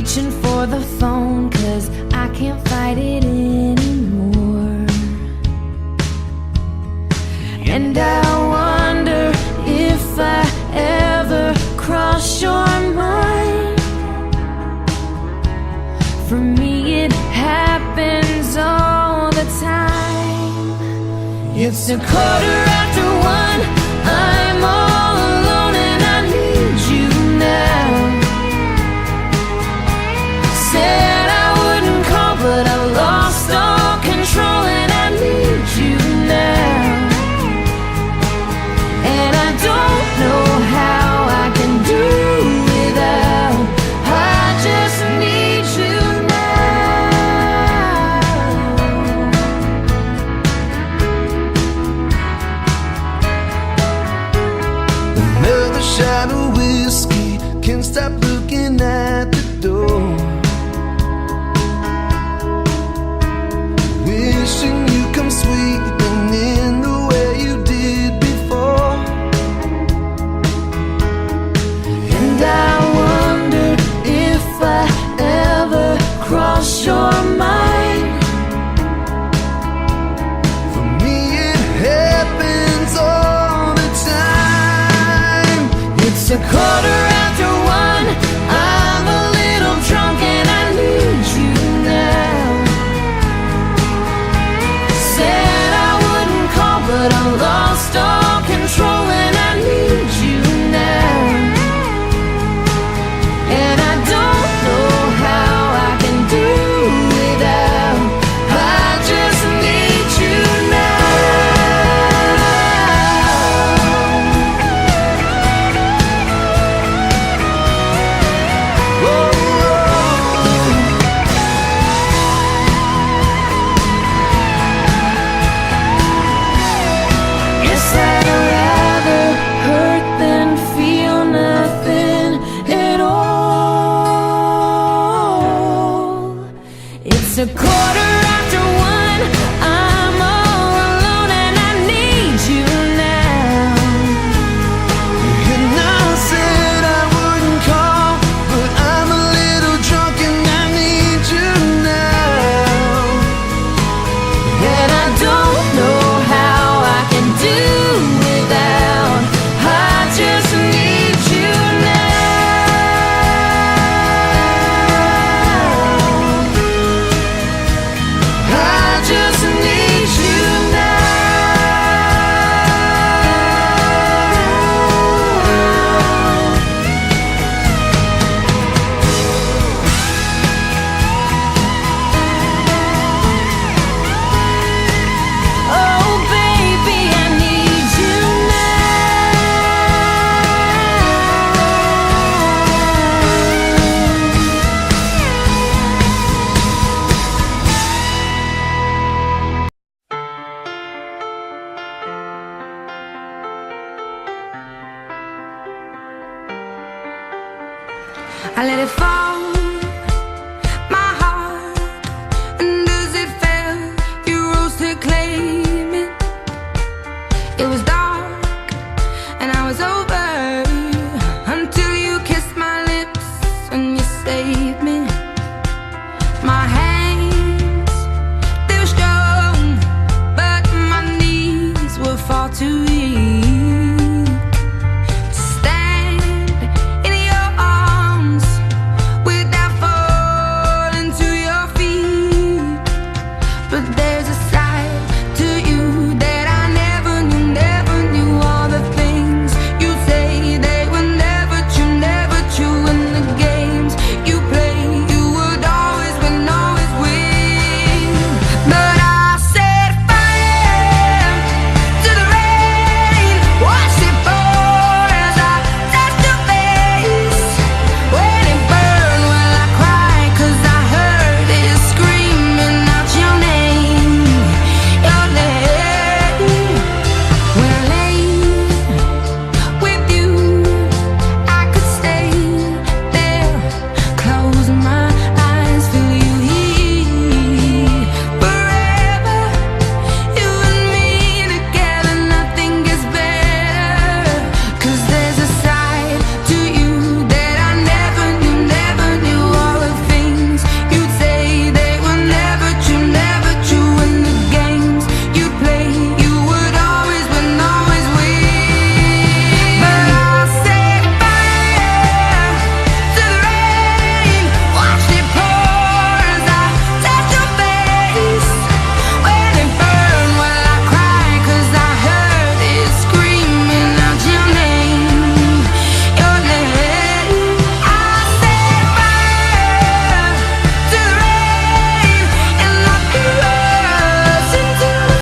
reaching for the phone 'cause I can't fight it anymore. And I wonder if I ever cross your mind. For me it happens all the time. It's 1:15, I'm all alone and I need you now. Said I wouldn't call but I lost all control and I need you now. And I don't know how I can do without. I just need you now. Another shot of whiskey, can't stop looking at the door. Wishing you come sweeping in the way you did before. And I wonder if I ever cross your mind. For me it happens all the time. It's 1:15, I'm a little drunk and I need you now. Said I wouldn't call but I lost all control and I need you now. And I don't know how I can do without. I just need you now. Guess I'd rather hurt than feel nothing at all. It's 1:15, I'm all alone and I need you now. And I said I wouldn't call, but I'm a little drunk and I need you now. And I don't know how I can do without. I just need you now. I just need you now. Oh baby, I need you now. I let it fall